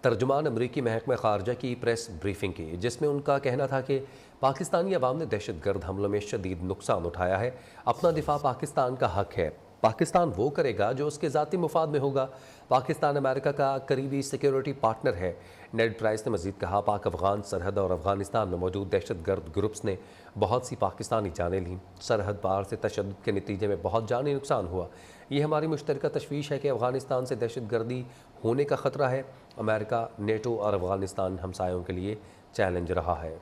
ترجمان امریکی محکمہ خارجہ کی پریس بریفنگ کی، جس میں ان کا کہنا تھا کہ پاکستانی عوام نے دہشت گرد حملوں میں شدید نقصان اٹھایا ہے، اپنا دفاع پاکستان کا حق ہے، پاکستان وہ کرے گا جو اس کے ذاتی مفاد میں ہوگا، پاکستان امریکہ کا قریبی سیکیورٹی پارٹنر ہے۔ نیڈ پرائس نے مزید کہا، پاک افغان سرحد اور افغانستان میں موجود دہشت گرد گروپس نے بہت سی پاکستانی جانیں لیں، سرحد پار سے تشدد کے نتیجے میں بہت جانی نقصان ہوا۔ یہ ہماری مشترکہ تشویش ہے کہ افغانستان سے دہشت گردی ہونے کا خطرہ ہے۔ امریکہ، نیٹو اور افغانستان ہمسایوں کے لیے چیلنج رہا ہے۔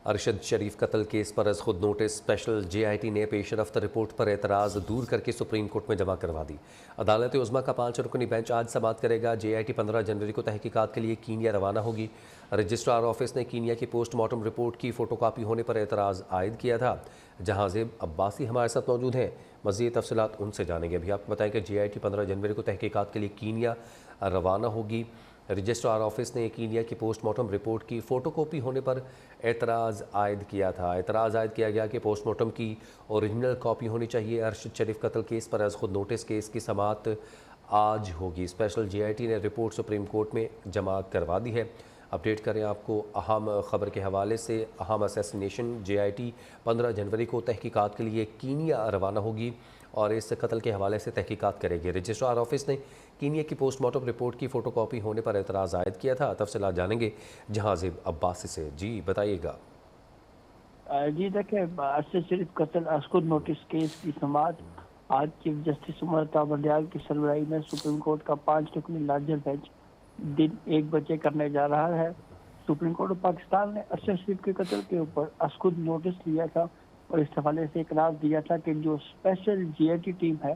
ارشد شریف قتل کیس پر از خود notice, special J I T نے پیش رفت رپورٹ پر اعتراض دور کر کے سپریم کورٹ میں جمع کروا دی۔ عدالت عظمیٰ کا 5 رکنی بینچ آج سماعت کرے گا۔ جے آئی ٹی 15 جنوری کو تحقیقات کے لیے کینیا روانہ ہوگی۔ رجسٹرار آفس نے کینیا کی پوسٹ مارٹم رپورٹ کی فوٹو کاپی ہونے پر اعتراض عائد کیا تھا۔ جہاں زیب عباسی ہمارے ساتھ موجود ہیں، مزید تفصیلات ان سے جانیں گے۔ ابھی آپ کو بتائیں کہ جے آئی ٹی 15 جنوری کو تحقیقات کے لیے کینیا روانہ ہوگی۔ رجسٹرار آفس نے کینیا کی پوسٹ مارٹم رپورٹ کی فوٹو کاپی ہونے پر اعتراض عائد کیا تھا۔ اعتراض عائد کیا گیا کہ پوسٹ مارٹم کی اوریجنل کاپی ہونی چاہیے۔ ارشد شریف قتل کیس پر از خود نوٹس کیس کی سماعت آج ہوگی۔ اسپیشل جے آئی ٹی نے رپورٹ سپریم کورٹ میں جمع کروا دی ہے۔ اپڈیٹ کریں آپ کو اہم خبر کے حوالے سے۔ اہم اسیسینیشن جے آئی ٹی 15 جنوری کو تحقیقات کے لیے کینیا روانہ ہوگی اور اس قتل کے حوالے سے تحقیقات کرے گی۔ رجسٹرار آفس نے کینیا کی پوسٹ مارٹم رپورٹ کی فوٹو کاپی ہونے پر اعتراض عائد کیا تھا۔ تفصیلات جانیں گے جہاں زیب عباسی سے۔ جی بتائیے گا۔ جی دیکھیں، ارشد شریف قتل از خود نوٹس کیس کی سماعت آج چیف جسٹس عمر تا بندیال کی سربراہی میں سپریم کورٹ کا 5 رکنی لارجر بینچ دن 1 بجے کرنے جا رہا ہے۔ سپریم کورٹ آف پاکستان نے ارشد شریف کے قتل کے اوپر از خود نوٹس لیا تھا اور اس حوالے سے اقرار دیا تھا کہ جو special J I T team ہے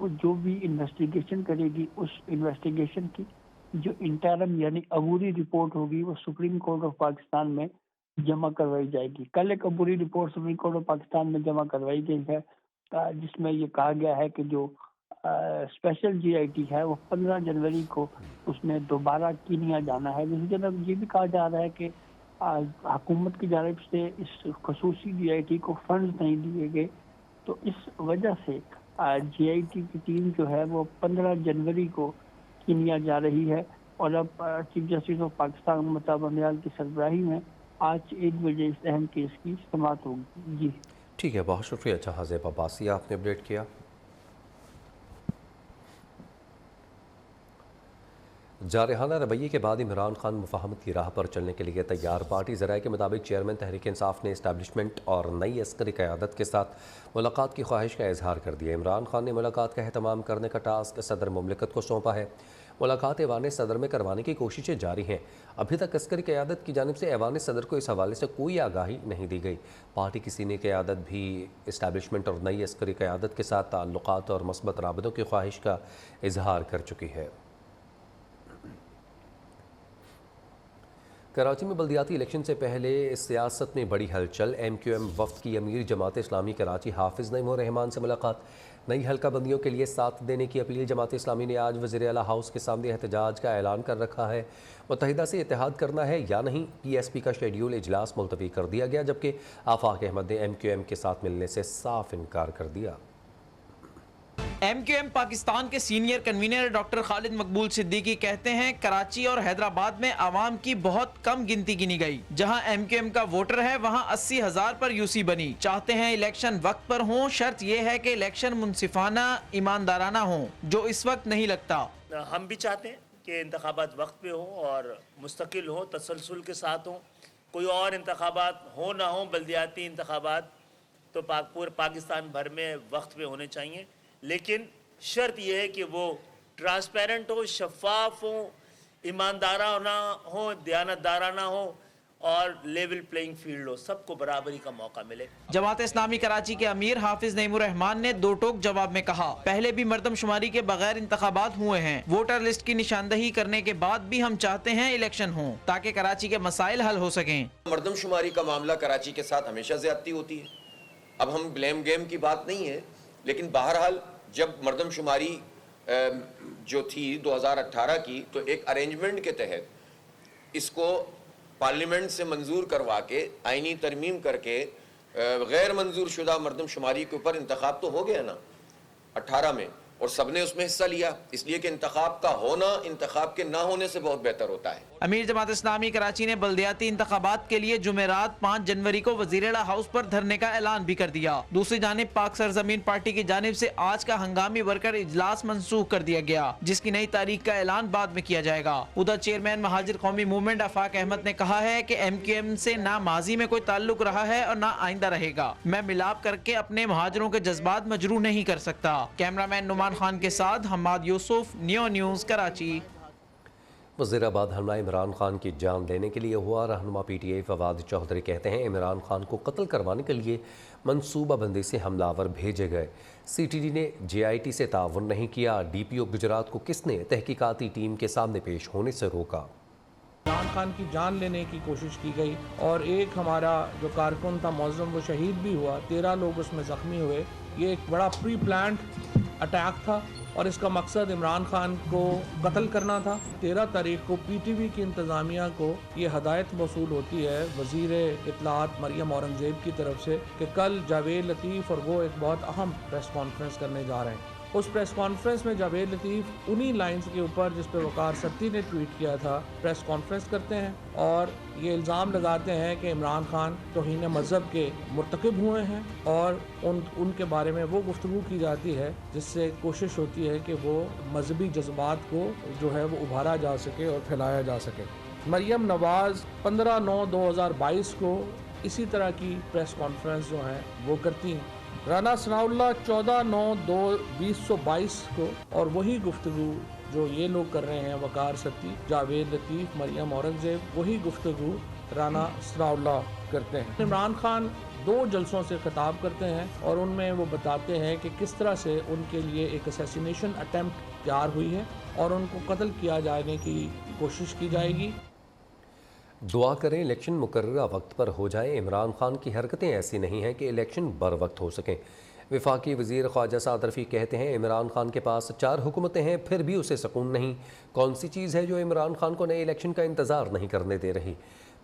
وہ جو بھی انویسٹیگیشن کرے گی، اس انویسٹیگیشن کی جو انٹرم یعنی عبوری رپورٹ ہوگی وہ سپریم کورٹ آف پاکستان میں جمع کروائی جائے گی۔ کل ایک عبوری report supreme court of Pakistan میں جمع کروائی گئی ہے، جس میں یہ کہا گیا ہے کہ جو اسپیشل جی آئی ٹی ہے وہ 15 جنوری کو اس نے دوبارہ کینیا جانا ہے۔ دوسری جانب یہ بھی کہا جا رہا ہے کہ حکومت کی جانب سے اس خصوصی جی آئی ٹی کو فنڈز نہیں دیے گئے، تو اس وجہ سے جی آئی ٹی کی ٹیم جو ہے وہ 15 جنوری کو کینیا جا رہی ہے اور اب چیف جسٹس آف پاکستان عمر تا بندیال کی سربراہی میں آج 1 بجے اس اہم کیس کی سماعت ہوگی۔ جی ٹھیک ہے، بہت شکریہ جہاں زیب عباسی، آپ نے اپڈیٹ کیا۔ جارحانہ رویے کے بعد عمران خان مفاہمت کی راہ پر چلنے کے لیے تیار۔ پارٹی ذرائع کے مطابق چیئرمین تحریک انصاف نے اسٹیبلشمنٹ اور نئی عسکری قیادت کے ساتھ ملاقات کی خواہش کا اظہار کر دیا۔ عمران خان نے ملاقات کا اہتمام کرنے کا ٹاسک صدر مملکت کو سونپا ہے۔ ملاقات ایوان صدر میں کروانے کی کوششیں جاری ہیں۔ ابھی تک عسکری قیادت کی جانب سے ایوان صدر کو اس حوالے سے کوئی آگاہی نہیں دی گئی۔ پارٹی کی سینئر قیادت بھی اسٹیبلشمنٹ اور نئی عسکری قیادت کے ساتھ تعلقات اور مثبت رابطوں کی خواہش کا اظہار کر چکی ہے۔ کراچی میں بلدیاتی الیکشن سے پہلے سیاست میں بڑی ہلچل۔ ایم کیو ایم وفد کی امیر جماعت اسلامی کراچی حافظ نعیم الرحمان سے ملاقات۔ نئی حلقہ بندیوں کے لیے ساتھ دینے کی اپیل۔ جماعت اسلامی نے آج وزیر اعلیٰ ہاؤس کے سامنے احتجاج کا اعلان کر رکھا ہے۔ متحدہ سے اتحاد کرنا ہے یا نہیں، پی ایس پی کا شیڈیول اجلاس ملتوی کر دیا گیا، جبکہ آفاق احمد نے ایم کیو ایم کے ساتھ ملنے سے صاف انکار کر دیا۔ ایم کیو ایم پاکستان کے سینئر کنوینر ڈاکٹر خالد مقبول صدیقی کہتے ہیں کراچی اور حیدرآباد میں عوام کی بہت کم گنتی گنی گئی۔ جہاں ایم کیو ایم کا ووٹر ہے وہاں 80,000 پر یو سی بنی۔ چاہتے ہیں الیکشن وقت پر ہوں، شرط یہ ہے کہ الیکشن منصفانہ ایماندارانہ ہوں، جو اس وقت نہیں لگتا۔ ہم بھی چاہتے ہیں کہ انتخابات وقت پہ ہوں اور مستقل ہوں، تسلسل کے ساتھ ہوں۔ کوئی اور انتخابات ہوں نہ ہوں، بلدیاتی انتخابات تو پورے پاکستان بھر میں وقت پہ ہونے چاہیے، لیکن شرط یہ ہے کہ وہ ٹرانسپیرنٹ ہو، شفاف ہو، ایماندارانہ ہو، دیانتدارانہ ہو اور لیول پلینگ فیلڈ ہو، سب کو برابری کا موقع ملے۔ جماعت اسلامی کراچی کے امیر حافظ نعیم الرحمان نے دو ٹوک جواب میں کہا، پہلے بھی مردم شماری کے بغیر انتخابات ہوئے ہیں، ووٹر لسٹ کی نشاندہی کرنے کے بعد بھی ہم چاہتے ہیں الیکشن ہوں تاکہ کراچی کے مسائل حل ہو سکیں۔ مردم شماری کا معاملہ کراچی کے ساتھ ہمیشہ زیادتی ہوتی ہے۔ اب ہم بلیم گیم کی بات نہیں ہے، لیکن بہرحال جب مردم شماری جو تھی 2018 کی، تو ایک ارینجمنٹ کے تحت اس کو پارلیمنٹ سے منظور کروا کے آئینی ترمیم کر کے غیر منظور شدہ مردم شماری کے اوپر انتخاب تو ہو گیا نا 18 میں، اور سب نے اس میں حصہ لیا، اس لیے کہ انتخاب کا ہونا انتخاب کے نہ ہونے سے بہت بہتر ہوتا ہے۔ امیر جماعت اسلامی کراچی نے بلدیاتی انتخابات کے لیے جمعرات 5 جنوری کو وزیر اعلیٰ ہاؤس پر دھرنے کا اعلان بھی کر دیا۔ دوسری جانب پاک سرزمین پارٹی کی جانب سے آج کا ہنگامی ورکر اجلاس منسوخ کر دیا گیا، جس کی نئی تاریخ کا اعلان بعد میں کیا جائے گا۔ ادھر چیئرمین مہاجر قومی موومنٹ آفاق احمد نے کہا ہے کہ ایم کیو ایم سے نہ ماضی میں کوئی تعلق رہا ہے اور نہ آئندہ رہے گا۔ میں ملاپ کر کے اپنے مہاجروں کے جذبات مجروح نہیں کر سکتا۔ کیمرامین نعمان خان کے ساتھ حماد یوسف، نیو نیوز کراچی۔ وزیر آباد حملہ عمران خان کی جان لینے کے لیے ہوا۔ رہنما P T I Fawad Chaudhry کہتے ہیں عمران خان کو قتل کروانے کے لیے منصوبہ بندی سے حملہ آور بھیجے گئے۔ سی ٹی ڈی نے جے آئی ٹی سے تعاون نہیں کیا۔ ڈی پی او گجرات کو کس نے تحقیقاتی ٹیم کے سامنے پیش ہونے سے روکا؟ عمران خان کی جان لینے کی کوشش کی گئی اور ایک ہمارا جو کارکن تھا معظم وہ شہید بھی ہوا، 13 لوگ اس میں زخمی ہوئے۔ یہ ایک بڑا پری پلانڈ اٹیک تھا اور اس کا مقصد عمران خان کو قتل کرنا تھا۔ 13 تاریخ کو پی ٹی وی کی انتظامیہ کو یہ ہدایت موصول ہوتی ہے وزیر اطلاعات مریم اورنگزیب کی طرف سے کہ کل جاوید لطیف اور وہ ایک بہت اہم پریس کانفرنس کرنے جا رہے ہیں۔ اس پریس کانفرنس میں جاوید لطیف انہی لائنز کے اوپر جس پہ وقار ستی نے ٹویٹ کیا تھا پریس کانفرنس کرتے ہیں اور یہ الزام لگاتے ہیں کہ عمران خان توہین مذہب کے مرتکب ہوئے ہیں اور ان کے بارے میں وہ گفتگو کی جاتی ہے جس سے کوشش ہوتی ہے کہ وہ مذہبی جذبات کو جو ہے وہ ابھارا جا سکے اور پھیلایا جا سکے۔ مریم نواز 15/9/2022 کو اسی طرح کی پریس کانفرنس جو ہے وہ کرتی ہیں۔ رانا ثناء اللہ 14/9/2022 کو اور وہی گفتگو جو یہ لوگ کر رہے ہیں وقار ستی، جاوید لطیف، مریم اورنگزیب، وہی گفتگو رانا ثناء اللہ کرتے ہیں۔ عمران خان 2 جلسوں سے خطاب کرتے ہیں اور ان میں وہ بتاتے ہیں کہ کس طرح سے ان کے لیے ایک اسیسینیشن اٹیمپٹ تیار ہوئی ہے اور ان کو قتل کیا جانے کی کوشش کی جائے گی۔ دعا کریں الیکشن مقررہ وقت پر ہو جائیں۔ عمران خان کی حرکتیں ایسی نہیں ہیں کہ الیکشن بر وقت ہو سکیں۔ وفاقی وزیر خواجہ سعد رفیع کہتے ہیں عمران خان کے پاس 4 حکومتیں ہیں پھر بھی اسے سکون نہیں۔ کون سی چیز ہے جو عمران خان کو نئے الیکشن کا انتظار نہیں کرنے دے رہی؟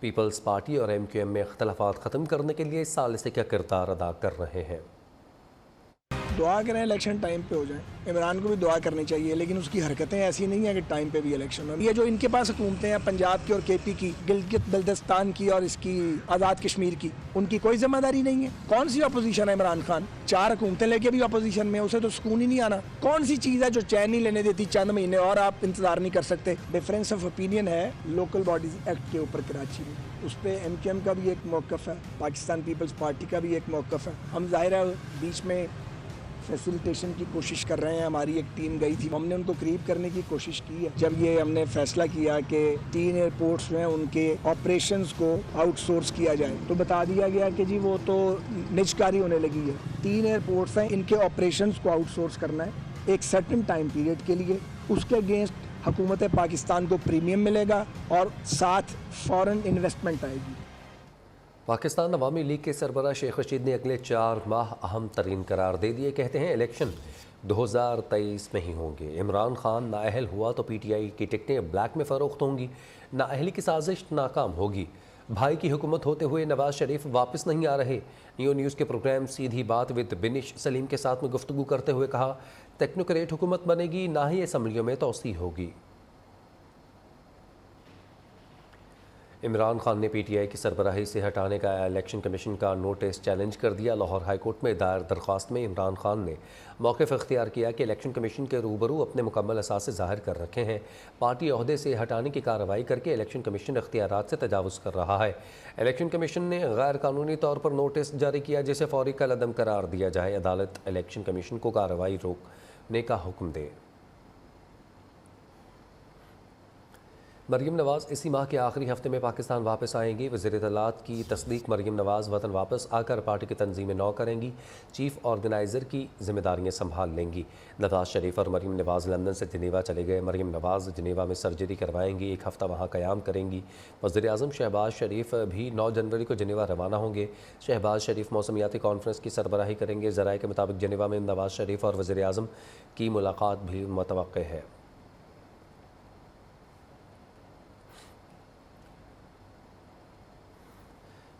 پیپلز پارٹی اور ایم کیو ایم میں اختلافات ختم کرنے کے لیے ثالثے کا کردار ادا کر رہے ہیں۔ دعا کریں الیکشن ٹائم پہ ہو جائیں۔ عمران کو بھی دعا کرنی چاہیے لیکن اس کی حرکتیں ایسی نہیں ہیں کہ ٹائم پہ بھی الیکشن ہو۔ یہ جو ان کے پاس حکومتیں ہیں پنجاب کی اور کے پی کی، گلگت بلتستان کی اور اس کی آزاد کشمیر کی، ان کی کوئی ذمہ داری نہیں ہے۔ کون سی اپوزیشن ہے عمران خان؟ 4 حکومتیں لے کے بھی اپوزیشن میں، اسے تو سکون ہی نہیں آنا۔ کون سی چیز ہے جو چین نہیں لینے دیتی چند مہینے اور آپ انتظار نہیں کر سکتے؟ ڈفرینس آف اوپینین ہے لوکل باڈیز ایکٹ کے اوپر کراچی میں، اس پہ ایم کیو ایم کا بھی ایک موقف ہے، پاکستان پیپلز پارٹی کا بھی ایک موقف ہے۔ ہم ظاہر ہے بیچ میں فیسیلیٹیشن کی کوشش کر رہے ہیں، ہماری ایک ٹیم گئی تھی، ہم نے ان کو قریب کرنے کی کوشش کی ہے۔ جب یہ ہم نے فیصلہ کیا کہ 3 ایئرپورٹس جو ہیں ان کے آپریشنز کو آؤٹ سورس کیا جائے تو بتا دیا گیا کہ جی وہ تو نجکاری ہونے لگی ہے۔ 3 ایئرپورٹس ہیں، ان کے آپریشنز کو آؤٹ سورس کرنا ہے ایک سرٹن ٹائم پیریڈ کے لیے، اس کے اگینسٹ حکومت پاکستان کو پریمیم ملے گا اور ساتھ فورن انویسٹمنٹ آئے گی۔ پاکستان عوامی لیگ کے سربراہ شیخ رشید نے اگلے 4 ماہ اہم ترین قرار دے دیے۔ کہتے ہیں الیکشن 2023 میں ہی ہوں گے۔ عمران خان نااہل ہوا تو پی ٹی آئی کی ٹکٹیں بلیک میں فروخت ہوں گی۔ نااہلی کی سازش ناکام ہوگی۔ بھائی کی حکومت ہوتے ہوئے نواز شریف واپس نہیں آ رہے۔ نیو نیوز کے پروگرام سیدھی بات ود بنش سلیم کے ساتھ میں گفتگو کرتے ہوئے کہا ٹیکنوکریٹ حکومت بنے گی، نہ ہی اسمبلیوں میں توسیع ہوگی۔ عمران خان نے پی ٹی آئی کی سربراہی سے ہٹانے کا الیکشن کمیشن کا نوٹس چیلنج کر دیا۔ لاہور ہائی کورٹ میں دائر درخواست میں عمران خان نے موقف اختیار کیا کہ الیکشن کمیشن کے روبرو اپنے مکمل اثاثے ظاہر کر رکھے ہیں، پارٹی عہدے سے ہٹانے کی کارروائی کر کے الیکشن کمیشن اختیارات سے تجاوز کر رہا ہے۔ الیکشن کمیشن نے غیر قانونی طور پر نوٹس جاری کیا جسے فوری کالعدم قرار دیا جائے۔ عدالت الیکشن کمیشن کو کارروائی روکنے کا حکم دے۔ مریم نواز اسی ماہ کے آخری ہفتے میں پاکستان واپس آئیں گی۔ وزیر اطلاعات کی تصدیق مریم نواز وطن واپس آ کر پارٹی کی تنظیمیں نو کریں گی، چیف آرگنائزر کی ذمہ داریاں سنبھال لیں گی۔ نواز شریف اور مریم نواز لندن سے جنیوا چلے گئے۔ مریم نواز جنیوا میں سرجری کروائیں گی، 1 ہفتہ وہاں قیام کریں گی۔ وزیر اعظم شہباز شریف بھی 9 جنوری کو جنیوا روانہ ہوں گے۔ شہباز شریف موسمیاتی کانفرنس کی سربراہی کریں گے۔ ذرائع کے مطابق جنیوا میں نواز شریف اور وزیر اعظم کی ملاقات بھی متوقع ہے۔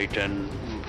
I-10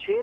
6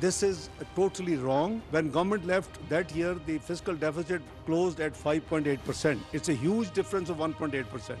This is totally wrong. When government left that year, the fiscal deficit closed at 5.8%. It's a huge difference of 1.8%.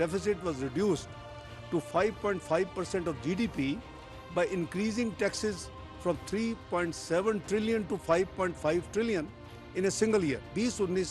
deficit was reduced to 5.5% of GDP by increasing taxes from 3.7 trillion to 5.5 trillion in a single year. 2019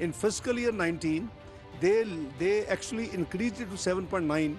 In fiscal year 19, they actually increased it to 7.9.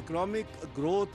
economic growth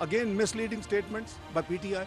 Again, misleading statements by PTI.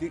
The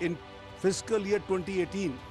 in fiscal year 2018.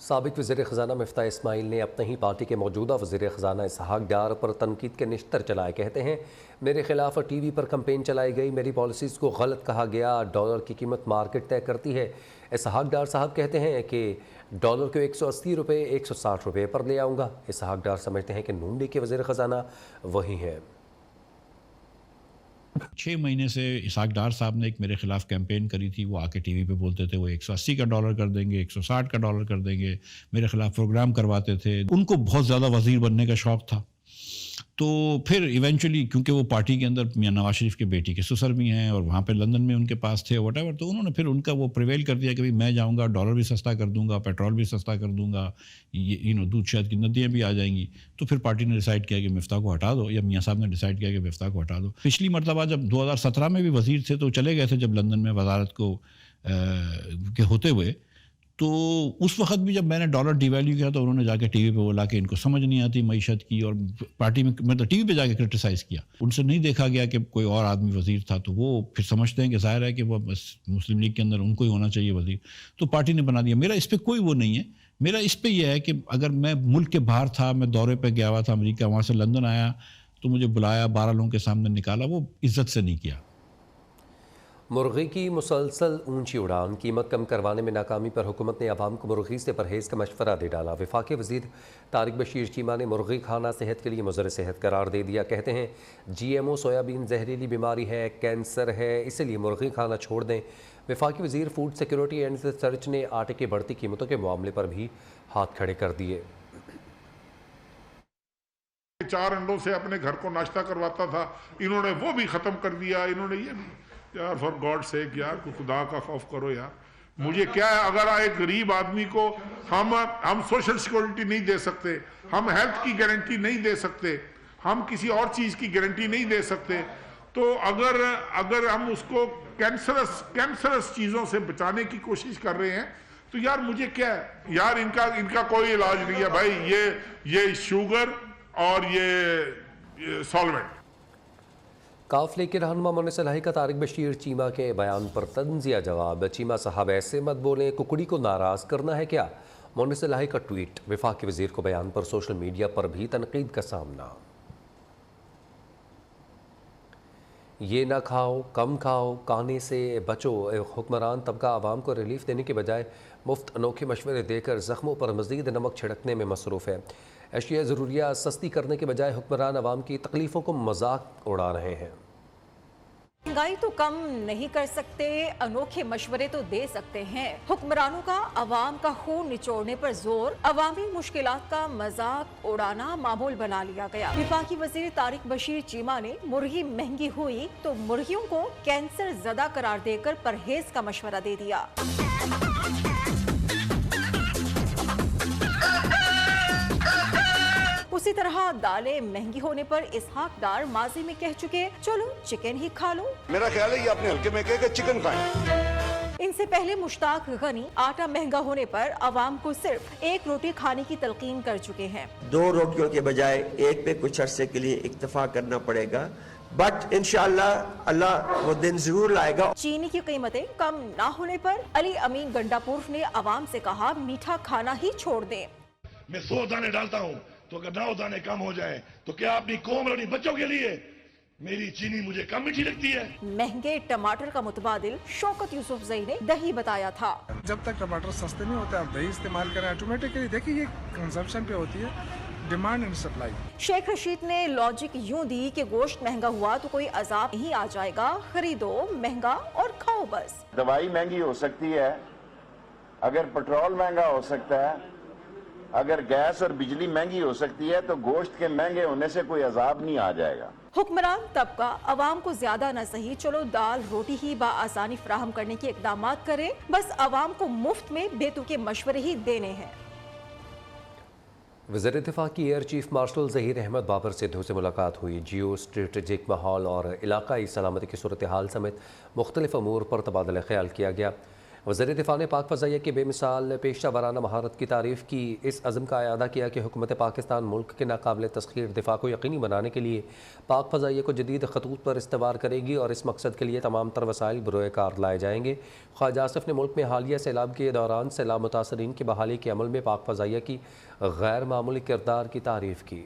سابق وزیر خزانہ مفتاح اسماعیل نے اپنے ہی party کے موجودہ وزیر خزانہ اسحاق ڈار پر تنقید کے نشتر چلائے. کہتے ہیں میرے خلاف ٹی وی پر کمپین چلائی گئی, میری پالیسیز کو غلط کہا گیا, ڈالر کی قیمت مارکیٹ طے کرتی ہے. اسحاق ڈار صاحب کہتے ہیں کہ ڈالر کو 180 روپے 160 روپے پر لے آؤں گا. اسحاق ڈار سمجھتے ہیں کہ نون لیگ کے وزیر خزانہ وہی ہیں. 6 مہینے سے اسحاق ڈار صاحب نے ایک میرے خلاف کیمپین کری تھی. وہ آ کے ٹی وی پہ بولتے تھے وہ 180 کا ڈالر کر دیں گے, 160 کا ڈالر کر دیں گے, میرے خلاف پروگرام کرواتے تھے. ان کو بہت زیادہ وزیر بننے کا شوق تھا. تو پھر ایونچولی کیونکہ وہ پارٹی کے اندر میاں نواز شریف کے بیٹی کے سسر بھی ہیں اور وہاں پہ لندن میں ان کے پاس تھے واٹ ایور, تو انہوں نے پھر ان کا وہ پریویل کر دیا کہ بھائی میں جاؤں گا, ڈالر بھی سستا کر دوں گا, پیٹرول بھی سستا کر دوں گا, دودھ شہد کی ندیاں بھی آ جائیں گی. تو پھر پارٹی نے ڈیسائیڈ کیا کہ مفتاح کو ہٹا دو, یا میاں صاحب نے ڈیسائیڈ کیا کہ مفتاح کو ہٹا دو. پچھلی مرتبہ جب 2017 میں بھی وزیر تھے تو چلے گئے تھے جب لندن میں وزارت کو کے ہوتے ہوئے, تو اس وقت بھی جب میں نے ڈالر ڈی ویلیو کیا تو انہوں نے جا کے ٹی وی پہ بولا کہ ان کو سمجھ نہیں آتی معیشت کی, اور پارٹی میں مطلب ٹی وی پہ جا کے کرٹیسائز کیا. ان سے نہیں دیکھا گیا کہ کوئی اور آدمی وزیر تھا, تو وہ پھر سمجھتے ہیں کہ ظاہر ہے کہ وہ بس مسلم لیگ کے اندر ان کو ہی ہونا چاہیے وزیر, تو پارٹی نے بنا دیا. میرا اس پہ کوئی وہ نہیں ہے. میرا اس پہ یہ ہے کہ اگر میں ملک کے باہر تھا, میں دورے پہ گیا ہوا تھا امریکہ, وہاں سے لندن آیا تو مجھے بلایا, 12 لوگوں کے سامنے نکالا, وہ عزت سے نہیں کیا. مرغی کی مسلسل اونچی اڑان, قیمت کم کروانے میں ناکامی پر حکومت نے عوام کو مرغی سے پرہیز کا مشورہ دے ڈالا. وفاقی وزیر طارق بشیر چیمہ نے مرغی کھانا صحت کے لیے مضر صحت قرار دے دیا. کہتے ہیں جی ایم او سویابین زہریلی بیماری ہے, کینسر ہے, اسی لیے مرغی کھانا چھوڑ دیں. وفاقی وزیر فوڈ سیکیورٹی اینڈ ریسرچ نے آٹے کی بڑھتی قیمتوں کے معاملے پر بھی ہاتھ کھڑے کر دیے. 4 انڈوں سے اپنے گھر کو ناشتہ کرواتا تھا, انہوں نے وہ بھی ختم کر دیا. انہوں نے یہ بھی, یار فار گاڈ سیک یار, خدا کا خوف کرو یار. مجھے کیا ہے, اگر ایک غریب آدمی کو ہم سوشل سیکورٹی نہیں دے سکتے, ہم ہیلتھ کی گارنٹی نہیں دے سکتے, ہم کسی اور چیز کی گارنٹی نہیں دے سکتے, تو اگر ہم اس کو کینسرس چیزوں سے بچانے کی کوشش کر رہے ہیں, تو یار مجھے کیا ہے یار, ان کا کوئی علاج نہیں ہے بھائی. یہ شوگر اور یہ سالوینٹ. قافلے کے رہنما مونس الہی کا طارق بشیر چیمہ کے بیان پر طنزیہ جواب. چیمہ صاحب ایسے مت بولیں, ککڑی کو ناراض کرنا ہے کیا؟ مونس الہی کا ٹویٹ. وفاقی وزیر کو بیان پر سوشل میڈیا پر بھی تنقید کا سامنا. یہ نہ کھاؤ, کم کھاؤ, کھانے سے بچو. حکمران طبقہ عوام کو ریلیف دینے کے بجائے مفت انوکھے مشورے دے کر زخموں پر مزید نمک چھڑکنے میں مصروف ہے. اشیاء ضروریات سستی کرنے کے بجائے حکمران عوام کی تکلیفوں کو مذاق اڑا رہے ہیں. مہنگائی تو کم نہیں کر سکتے, انوکھے مشورے تو دے سکتے ہیں. حکمرانوں کا عوام کا خون نچوڑنے پر زور, عوامی مشکلات کا مذاق اڑانا معمول بنا لیا گیا. وفاقی وزیر طارق بشیر چیمہ نے مرغی مہنگی ہوئی تو مرغیوں کو کینسر زدہ قرار دے کر پرہیز کا مشورہ دے دیا. اسی طرح دالیں مہنگی ہونے پر اسحاق ڈار ماضی میں کہہ چکے چلو چکن ہی کھا لو. میرا خیال ہے یہ اپنے حلقے میں کہے کہ چکن کھائیں. ان سے پہلے مشتاق غنی آٹا مہنگا ہونے پر عوام کو صرف 1 روٹی کھانے کی تلقین کر چکے ہیں. 2 روٹیوں کے بجائے 1 پہ کچھ عرصے کے لیے اکتفا کرنا پڑے گا, بٹ انشاءاللہ اللہ وہ دن ضرور لائے گا. چینی کی قیمتیں کم نہ ہونے پر علی امین گنڈاپور نے عوام سے کہا میٹھا کھانا ہی چھوڑ دیں. میں 100 دانے ڈالتا ہوں تو اگر 9 دانے کم ہو جائیں تو کیا اپنی قوم اور اپنی بچوں کے لیے میری چینی مجھے کم میٹھی لگتی ہے؟ مہنگے ٹماٹر کا متبادل شوکت یوسف زئی نے دہی بتایا تھا. جب تک ٹماٹر سستے نہیں ہوتے آپ دہی استعمال کریں آٹومیٹکلی. دیکھیں یہ کنزمپشن پہ ہوتی ہے, demand and supply. Sheikh Rashid نے لاجک یوں دی کہ گوشت مہنگا ہوا تو کوئی عذاب نہیں آ جائے گا, خریدو مہنگا اور کھاؤ بس. دوائی مہنگی ہو سکتی ہے, اگر پیٹرول مہنگا ہو سکتا ہے, اگر گیس اور بجلی مہنگی ہو سکتی ہے, تو گوشت کے مہنگے ہونے سے کوئی عذاب نہیں آ جائے گا. حکمران طبقہ عوام کو زیادہ نہ صحیح چلو دال روٹی ہی بآسانی فراہم کرنے کے اقدامات کرے, بس عوام کو مفت میں بے تکے مشورے ہی دینے ہیں. وزیر دفاع کی air chief marshal Zaheer Ahmed Babar Sidhu سے ملاقات ہوئی. جیو اسٹریٹجک ماحول اور علاقائی سلامتی کی صورتحال سمیت مختلف امور پر تبادلہ خیال کیا گیا. وزیر دفاع نے پاک فضائیہ کی بے مثال پیشہ ورانہ مہارت کی تعریف کی، اس عزم کا اعادہ کیا کہ حکومت پاکستان ملک کے ناقابل تسخیر دفاع کو یقینی بنانے کے لیے پاک فضائیہ کو جدید خطوط پر استوار کرے گی اور اس مقصد کے لیے تمام تر وسائل بروئے کار لائے جائیں گے۔ خواجہ آصف نے ملک میں حالیہ سیلاب کے دوران سیلاب متاثرین کی بحالی کے عمل میں پاک فضائیہ کی غیر معمولی کردار کی تعریف کی۔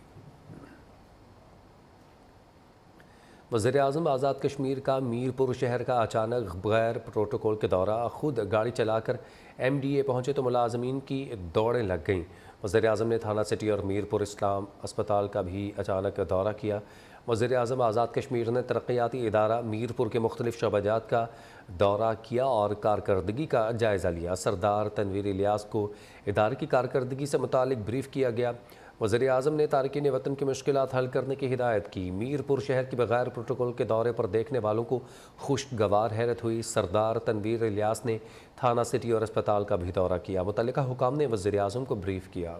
وزیر اعظم آزاد کشمیر کا میرپور شہر کا اچانک بغیر پروٹوکول کے دورہ، خود گاڑی چلا کر ایم ڈی اے پہنچے تو ملازمین کی دوڑیں لگ گئیں۔ وزیر اعظم نے تھانہ سٹی اور میرپور اسلام اسپتال کا بھی اچانک دورہ کیا۔ وزیر اعظم آزاد کشمیر نے ترقیاتی ادارہ میرپور کے مختلف شعبہ جات کا دورہ کیا اور کارکردگی کا جائزہ لیا۔ سردار تنویر الیاس کو ادارے کی کارکردگی سے متعلق بریف کیا گیا۔ وزیر اعظم نے تارکین وطن کی مشکلات حل کرنے کی ہدایت کی۔ میرپور شہر کی بغیر پروٹوکول کے دورے پر دیکھنے والوں کو خوشگوار حیرت ہوئی۔ سردار تنویر الیاس نے تھانہ سٹی اور اسپتال کا بھی دورہ کیا۔ متعلقہ حکام نے وزیر اعظم کو بریف کیا۔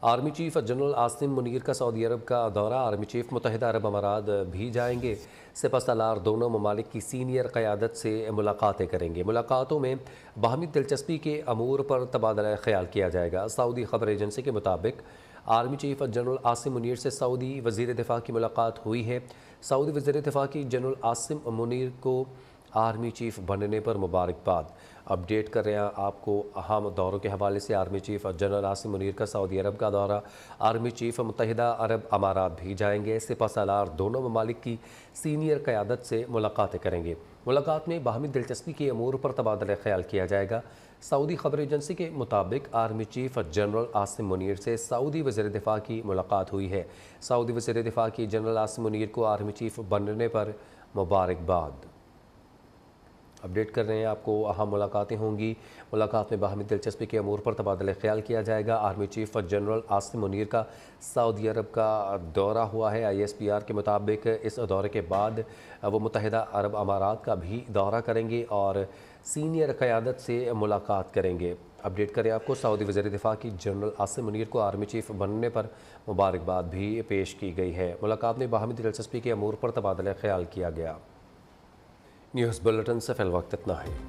Army chief general Asim Munir کا سعودی عرب کا دورہ، آرمی چیف متحدہ عرب امارات بھی جائیں گے۔ سپہ سالار دونوں ممالک کی سینئر قیادت سے ملاقاتیں کریں گے۔ ملاقاتوں میں باہمی دلچسپی کے امور پر تبادلہ خیال کیا جائے گا۔ سعودی خبر ایجنسی کے مطابق army chief general Asim Munir سے سعودی وزیر دفاع کی ملاقات ہوئی ہے۔ سعودی وزیر دفاع کی جنرل عاصم منیر کو آرمی چیف بننے پر مبارکباد۔ اپڈیٹ کر رہے ہیں آپ کو اہم دوروں کے حوالے سے۔ Army chief general Asim Munir کا سعودی عرب کا دورہ، آرمی چیف متحدہ عرب امارات بھی جائیں گے۔ سپہ سالار دونوں ممالک کی سینئر قیادت سے ملاقاتیں کریں گے۔ ملاقات میں باہمی دلچسپی کے امور پر تبادلہ خیال کیا جائے گا۔ سعودی خبر ایجنسی کے مطابق army chief general Asim Munir سے سعودی وزیر دفاع کی ملاقات ہوئی ہے۔ سعودی وزیر دفاع کی جنرل عاصم منیر کو آرمی چیف بننے پر مبارکباد۔ اپڈیٹ کر رہے ہیں آپ کو اہم ملاقاتیں ہوں گی۔ ملاقات میں باہمی دلچسپی کے امور پر تبادلہ خیال کیا جائے گا۔ Army chief general Asim Munir کا سعودی عرب کا دورہ ہوا ہے۔ ISPR کے مطابق اس دورے کے بعد وہ متحدہ عرب امارات کا بھی دورہ کریں گے اور سینئر قیادت سے ملاقات کریں گے۔ اپڈیٹ کریں آپ کو سعودی وزیر دفاع کی جنرل عاصم منیر کو آرمی چیف بننے پر مبارکباد بھی پیش کی گئی ہے۔ ملاقات میں باہمی دلچسپی کے امور پر تبادلہ خیال کیا گیا۔ نیوز بلٹن سے فی الوقت اتنا ہے۔